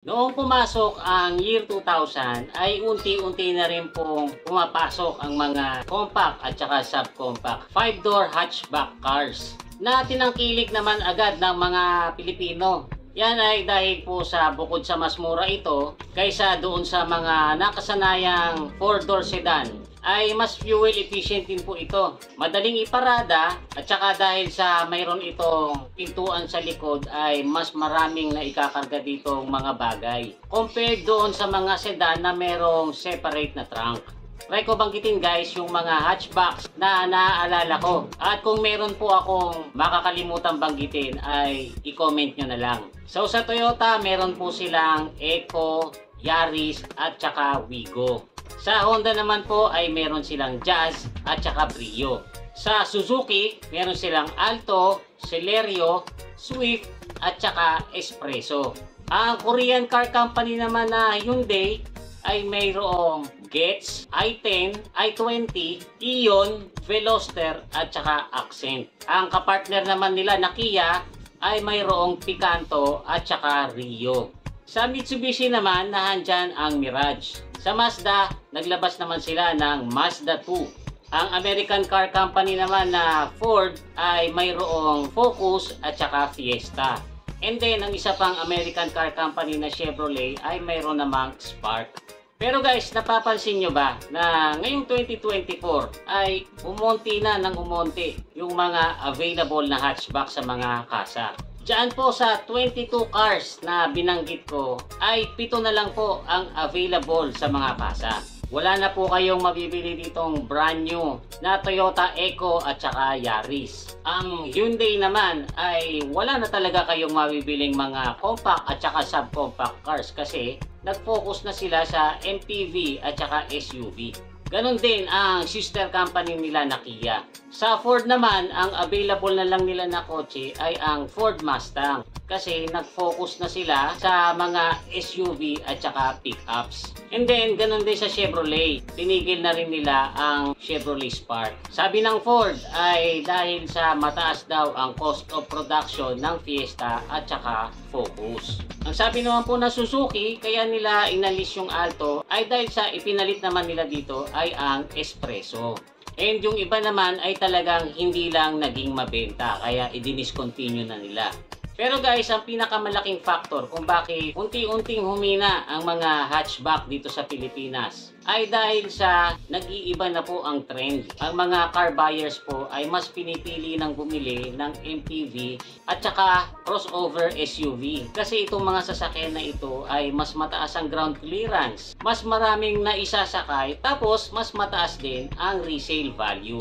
Noong pumasok ang year 2000 ay unti-unti na rin pong pumapasok ang mga compact at saka subcompact 5-door hatchback cars na tinangkilik naman agad ng mga Pilipino. Yan ay dahil po sa bukod sa mas mura ito kaysa doon sa mga nakasanayang 4-door sedan ay mas fuel efficient din po ito. Madaling iparada at saka dahil sa mayroon itong pintuan sa likod ay mas maraming na ikakarga ditong mga bagay. Compared doon sa mga sedan na mayroong separate na trunk. Try ko banggitin guys yung mga hatchbacks na naaalala ko. At kung meron po akong makakalimutan banggitin ay i-comment nyo na lang. So sa Toyota meron po silang Eco, Yaris at saka Wigo. Sa Honda naman po ay meron silang Jazz at saka Brio. Sa Suzuki, meron silang Alto, Celerio, Swift at saka Espresso. Ang Korean car company naman na Hyundai ay mayroong Getz, i10, i20, Ion, Veloster at saka Accent. Ang kapartner naman nila na Kia ay mayroong Picanto at saka Rio. Sa Mitsubishi naman nahandyan ang Mirage. Sa Mazda, naglabas naman sila ng Mazda 2. Ang American car company naman na Ford ay mayroong Focus at saka Fiesta. And then, ang isa pang American car company na Chevrolet ay mayroon namang Spark. Pero guys, napapansin nyo ba na ngayong 2024 ay umonti na ng umonti yung mga available na hatchback sa mga kasa. Diyan po sa 22 cars na binanggit ko ay 7 na lang po ang available sa mga kasa. Wala na po kayong mabibili ditong brand new na Toyota Eco at saka Yaris. Ang Hyundai naman ay wala na talaga kayong mabibiling mga compact at saka subcompact cars kasi nag-focus na sila sa MPV at saka SUV. Ganon din ang sister company nila na Kia. Sa Ford naman, ang available na lang nila na kotse ay ang Ford Mustang. Kasi nag-focus na sila sa mga SUV at saka pickups. And then, ganon din sa Chevrolet. Tinigil na rin nila ang Chevrolet Spark. Sabi ng Ford ay dahil sa mataas daw ang cost of production ng Fiesta at saka Focus. Ang sabi naman po na Suzuki, kaya nila inalis yung Alto ay dahil sa ipinalit naman nila dito ay ang Espresso. And yung iba naman ay talagang hindi lang naging mabenta kaya i-discontinue na nila. Pero guys, ang pinakamalaking factor kung bakit unti-unting humina ang mga hatchback dito sa Pilipinas ay dahil sa nag-iiba na po ang trend. Ang mga car buyers po ay mas pinipili ng bumili ng MPV at saka crossover SUV. Kasi itong mga sasakyan na ito ay mas mataas ang ground clearance, mas maraming naisasakay, tapos mas mataas din ang resale value.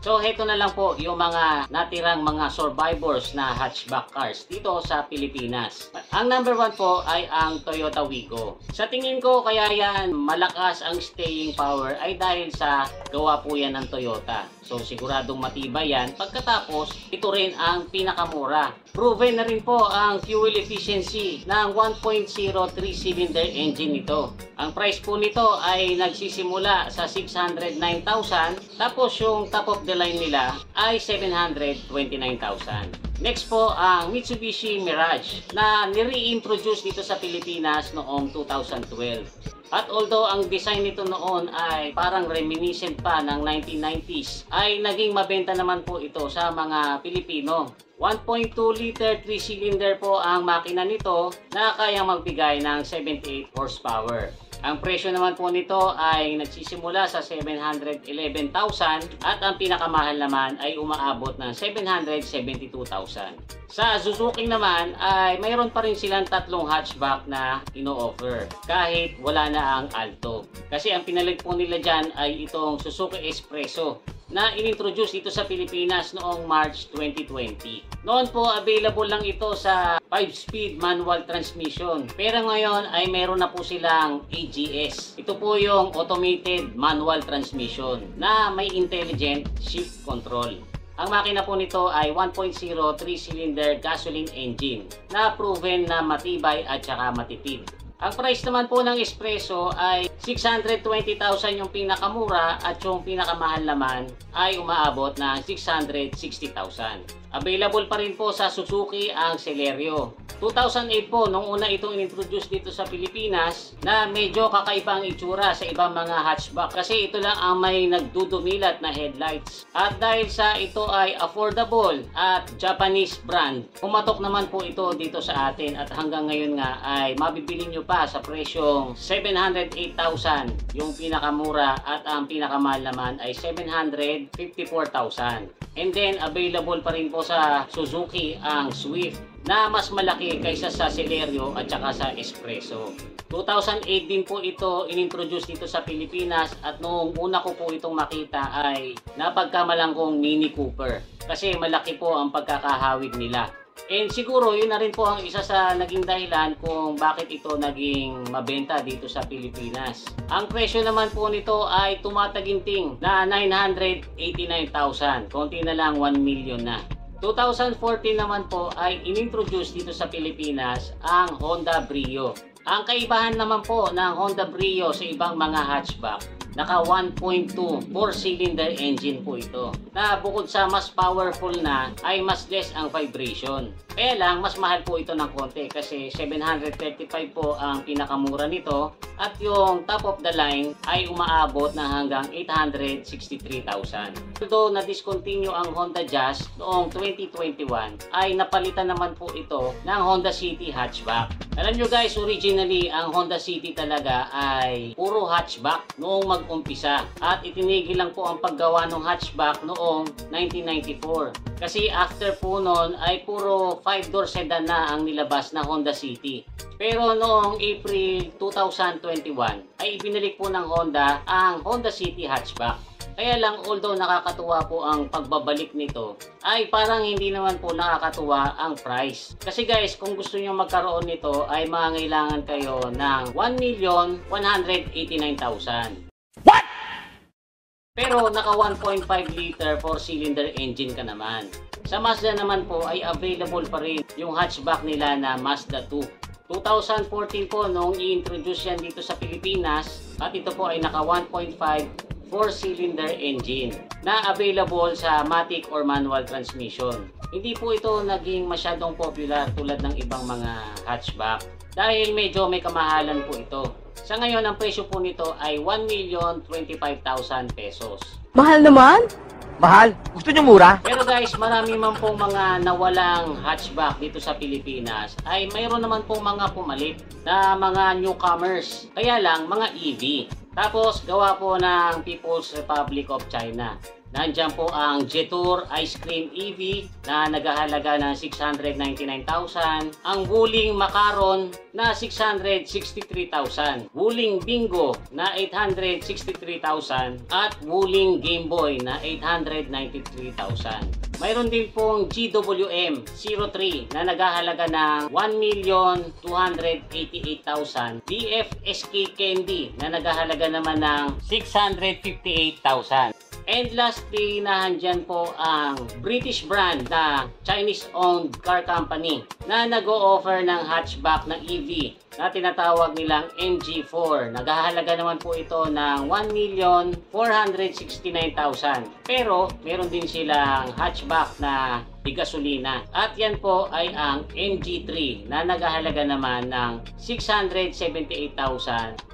So, heto na lang po yung mga natirang mga survivors na hatchback cars dito sa Pilipinas. Ang number 1 po ay ang Toyota Wigo. Sa tingin ko, kaya yan malakas ang staying power ay dahil sa gawa po yan ng Toyota. So, siguradong matibay yan. Pagkatapos, ito rin ang pinakamura. Proven na rin po ang fuel efficiency ng 1.0 3-cylinder engine nito. Ang price po nito ay nagsisimula sa 609,000. Tapos yung top of the line nila ay 729,000. Next po ang Mitsubishi Mirage na nire-introduce dito sa Pilipinas noong 2012. At although ang design nito noon ay parang reminiscent pa ng 1990s, ay naging mabenta naman po ito sa mga Pilipino. 1.2 liter 3-cylinder po ang makina nito na kayang magbigay ng 78 horsepower. Ang presyo naman po nito ay nagsisimula sa 711,000 at ang pinakamahal naman ay umaabot ng 772,000. Sa Suzuki naman ay mayroon pa rin silang tatlong hatchback na ino-offer kahit wala na ang Alto. Kasi ang pinalit po nila dyan ay itong Suzuki Espresso na inintroduce dito sa Pilipinas noong March 2020. Noon po available lang ito sa 5-speed manual transmission. Pero ngayon ay meron na po silang AGS. Ito po yung automated manual transmission na may intelligent shift control. Ang makina po nito ay 1.0 3-cylinder gasoline engine na proven na matibay at saka matipid. Ang price naman po ng Espresso ay 620,000 yung pinakamura at yung pinakamahal naman ay umaabot na 660,000. Available pa rin po sa Suzuki ang Celerio. 2008 po, nung una itong inintroduce dito sa Pilipinas, na medyo kakaiba ang itsura sa ibang mga hatchback kasi ito lang ang may nagdudumilat na headlights. At dahil sa ito ay affordable at Japanese brand, pumatok naman po ito dito sa atin at hanggang ngayon nga ay mabibili nyo pa sa presyong 708,000 yung pinakamura at ang pinakamahal naman ay 754,000. And then available pa rin po sa Suzuki ang Swift na mas malaki kaysa sa Celerio at saka sa Espresso. 2008 din po ito inintroduce dito sa Pilipinas at noong una ko po itong makita ay napagkamalang kong Mini Cooper kasi malaki po ang pagkakahawig nila. And siguro yun na rin po ang isa sa naging dahilan kung bakit ito naging mabenta dito sa Pilipinas. Ang presyo naman po nito ay tumataginting na 989,000. Konti na lang 1 million na. 2014 naman po ay inintroduce dito sa Pilipinas ang Honda Brio. Ang kaibahan naman po ng Honda Brio sa ibang mga hatchback, naka 1.2 4-cylinder engine po ito na bukod sa mas powerful na ay mas less ang vibration. Kaya lang mas mahal po ito ng konti kasi 735 po ang pinakamura nito at yung top of the line ay umaabot na hanggang 863,000. Although na-discontinue ang Honda Jazz noong 2021 ay napalitan naman po ito ng Honda City hatchback. Alam nyo guys, originally ang Honda City talaga ay puro hatchback noong mag-umpisa at itinigil lang po ang paggawa ng hatchback noong 1994 kasi after po noon ay puro 5-door sedan na ang nilabas na Honda City. Pero noong April 2021 ay ibinalik po ng Honda ang Honda City hatchback. Kaya lang although nakakatuwa po ang pagbabalik nito ay parang hindi naman po nakakatuwa ang price. Kasi guys, kung gusto nyo magkaroon nito ay mangangailangan kayo ng 1,189,000. What? Pero naka 1.5 liter 4-cylinder engine ka naman. Sa Mazda naman po ay available pa rin yung hatchback nila na Mazda 2. 2014 po nung i-introduce yan dito sa Pilipinas at ito po ay naka 1.5 4-cylinder engine na available sa matic or manual transmission. Hindi po ito naging masyadong popular tulad ng ibang mga hatchback dahil medyo may kamahalan po ito. Sa ngayon, ang presyo po nito ay 1,025,000 pesos. Mahal naman? Mahal? Gusto nyo mura? Pero guys, marami man pong mga nawalang hatchback dito sa Pilipinas ay mayroon naman pong mga pumalit na mga newcomers. Kaya lang, mga EV. Tapos, gawa po ng People's Republic of China. Nandiyan po ang Jetour Ice Cream EV na naghahalaga ng 699,000. Ang Wuling Macaron na 663,000. Wuling Bingo na 863,000. At Wuling Game Boy na 893,000. Mayroon din pong GWM 03 na naghahalaga ng 1,288,000. DF SK Candy na naghahalaga naman ng 658,000. And lastly, nahandyan po ang British brand na Chinese-owned car company na nag-o-offer ng hatchback na EV na tinatawag nilang MG4. Naghahalaga naman po ito ng 1,469,000. Pero meron din silang hatchback na gasolina. At yan po ay ang MG3 na naghahalaga naman ng 678,000.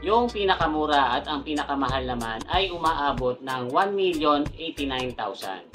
Yung pinakamura at ang pinakamahal naman ay umaabot ng 1,089,000.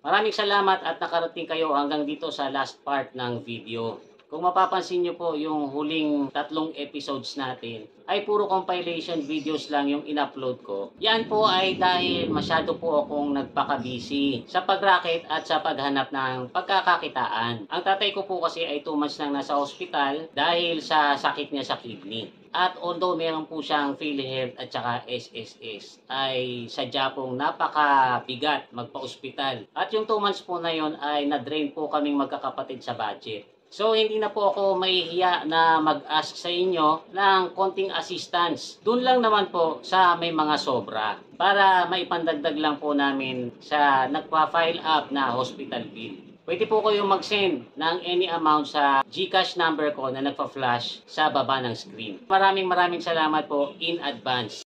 Maraming salamat at nakarating kayo hanggang dito sa last part ng video. Kung mapapansin nyo po yung huling 3 episodes natin ay puro compilation videos lang yung in-upload ko. Yan po ay dahil masyado po akong nagpaka-busy sa pag-racket at sa paghanap ng pagkakakitaan. Ang tatay ko po kasi ay 2 months nang nasa hospital dahil sa sakit niya sa kidney. At although meron po siyang PhilHealth at saka SSS, ay sadya pong napakabigat magpa-ospital. At yung 2 months po na yon ay na-drain po kaming magkakapatid sa budget. So, hindi na po ako mahihiya na mag-ask sa inyo ng konting assistance. Doon lang naman po sa may mga sobra para maipandagdag lang po namin sa nagpa-file up na hospital bill. Pwede po kayong mag-send ng any amount sa GCash number ko na nagpa-flash sa baba ng screen. Maraming salamat po in advance.